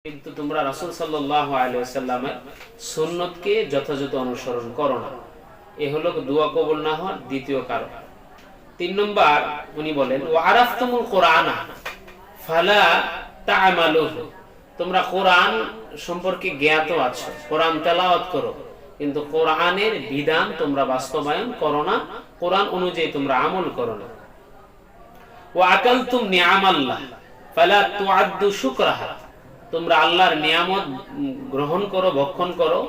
কিন্তু তোমরা রাসূল সাল্লাল্লাহু আলাইহি ওয়াসাল্লামের সুন্নতকে যথাযথ অনুসরণ করো না। এ হলো দোয়া কবুল না হওয়ার দ্বিতীয় কারণ। 3 নম্বর উনি বলেন ওয়া আরাফতুমুল কুরআনা ফালা তা'মালুহু, তোমরা কোরআন সম্পর্কে জ্ঞাত আছো, কোরআন তেলাওয়াত করো, কিন্তু কোরআনের বিধান তোমরা বাস্তবায়ন করো না, কোরআন অনুযায়ী তোমরা আমল করো না। ওয়া আকালতুম নিআমাল্লাহ ফালা তুআদ্দু শুকরাহা, তোমরা আল্লাহর নিয়ামত গ্রহণ করো, ভক্ষণ করো,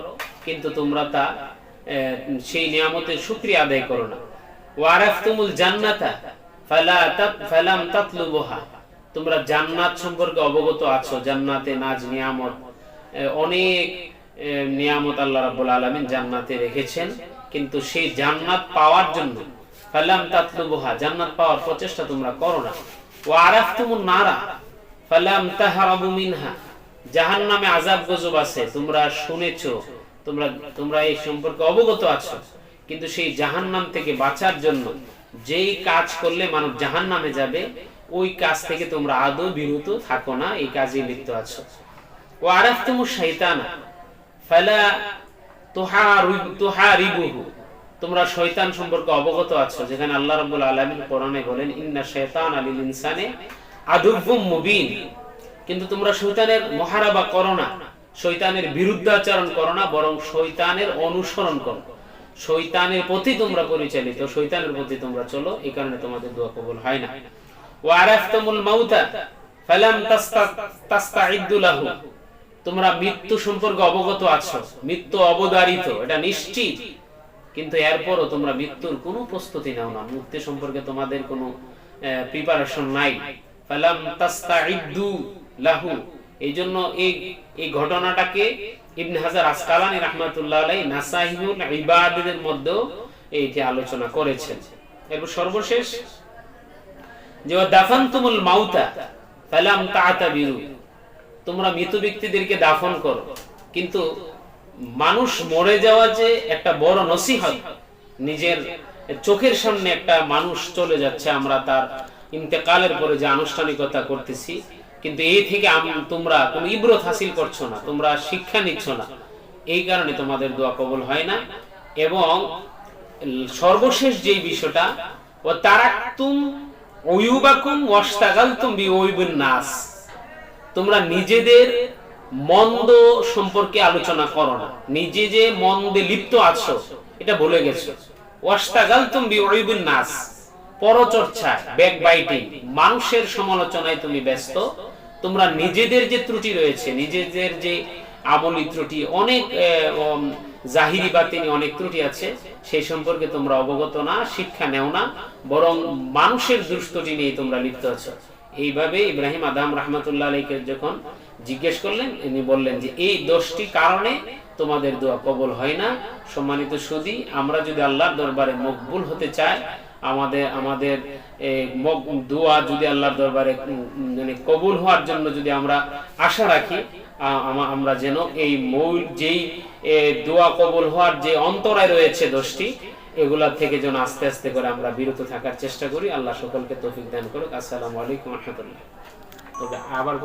কিন্তু তোমরা তা সেই নিয়ামতের শুকরিয়া আদায় করো না। ওয়া আরাফতুমুল জান্নাতা ফালাম তাতলুবুহা, তোমরা জান্নাত সম্পর্কে অবগত আছো, জান্নাতে নাজ নিয়ামত, অনেক নিয়ামত আল্লাহ রাব্বুল আলামিন জান্নাতে রেখেছেন, কিন্তু সেই জান্নাত পাওয়ার জন্য ফালাম তাতলুবুহা, জান্নাত পাওয়ার প্রচেষ্টা তোমরা করো না। ওয়া আরাফতুমুন নারা ফালাম তাহরাবু মিনহা, জাহান্নামে আযাব গজব আছে, তোমরা শুনেছো, তোমরা এই সম্পর্কে অবগত আছো, কিন্তু সেই জাহান্নাম থেকে বাঁচার জন্য যেই কাজ করলে মানুষ জাহান্নামে যাবে ওই কাজ থেকে তোমরা আদৌ বিরত থাকো না, এই কাজে লিপ্ত আছো। ওয়া আরাফতুমুশ শাইতানা ফালা তুহারিবুহু, তোমরা শয়তান সম্পর্কে অবগত আছো, যেখানে আল্লাহ রাব্বুল আলামিন কোরআনে বলেন ইন্না শাইতানা লিল ইনসানি আদুউম মুবিন, কিন্তু তোমরা শয়তানের মুহারাবা করো না, শয়তানের বিরুদ্ধাচরণ করো না, বরং শয়তানের অনুসরণ করো, শয়তানের প্রতি তোমরা পরিচালিত, শয়তানের প্রতি তোমরা চলো, এই কারণে তোমাদের দোয়া কবুল হয় না। ওয়া আরাফতুমুল মাউতা ফালাম তাস্তাইদ্দু লাহু, তোমরা মৃত্যু সম্পর্কে অবগত আছো, মৃত্যু অবধারিত, এটা নিশ্চিত, কিন্তু এরপরও তোমরা মৃত্যুর কোনো প্রস্তুতি নাও না, মৃত্যু সম্পর্কে তোমাদের কোনো প্রিপারেশন নাই। ফালাম তাস্তাইদ্দু লাহু, এইজন্য এই ঘটনাটাকে ইবনে হাজার আসকালানী রাহমাতুল্লাহ আলাইহি নাসাইহুল ইবাদাতের মধ্যে এইটি আলোচনা করেছেন। এরপর সর্বশেষ যে দাফানতুমুল মাউতা ফালাম তা'তাবিরু, তোমরা মৃত ব্যক্তিদেরকে দাফন করো, কিন্তু মানুষ মরে যাওয়া যে একটা বড় নসিহত, নিজের চোখের সামনে একটা মানুষ চলে যাচ্ছে, আমরা তার ইন্তেকালের পরে যে আনুষ্ঠানিকতা করতেছি, কিন্তু এই থেকে তোমরা কোনো ইবরত হাসিল করছো না, তোমরা শিক্ষা নিচ্ছ না, এই কারণে তোমাদের দোয়া কবুল হয় না। এবং সর্বশেষ যে বিষয়টা ওয়া তারাকতুম উয়ুবাকুম ওয়াশতাগালতুম বিউয়ুবিন নাস, তোমরা নিজেদের মন্দ সম্পর্কে আলোচনা করো না, নিজে যে মন্দে লিপ্ত আছো এটা ভুলে গেছো। ওয়াশতাগালতুম বিউয়ুবিন নাস, পরচর্চা, ব্যাকবাইটিং, মানুষের সমালোচনায় তুমি ব্যস্ত, তোমরা নিজেদের যে ত্রুটি রয়েছে, নিজেদের যে আমলি ত্রুটি, অনেক জাহিরি বাতিনি অনেক ত্রুটি আছে, সেই সম্পর্কে তোমরা অবগত না, শিক্ষা নেও না, বরং মানুষের দুষ্ত্রুটি নিয়ে তোমরা লিপ্ত আছো। এইভাবে ইব্রাহিম আদম রাহমাতুল্লাহ আলাইহিকে যখন জিজ্ঞেস করলেন, ইনি বললেন যে এই 10টি কারণে তোমাদের দোয়া কবুল হয় না। সম্মানিত সুধী, আমরা যদি আল্লাহর দরবারে মকবুল হতে চাই, আমাদের দোয়া যদি আল্লাহর দরবারে মানে কবুল হওয়ার জন্য যদি আমরা আশা রাখি, আমরা যেন এই যেই দোয়া কবুল হওয়ার যে অন্তরায় রয়েছে 10টি, এগুলা থেকে যেন আস্তে আস্তে করে আমরা বিরত থাকার চেষ্টা করি। আল্লাহ সকলকে তৌফিক দান করুক। আসসালামু আলাইকুম ওয়া রাহমাতুল্লাহ। তবে আবার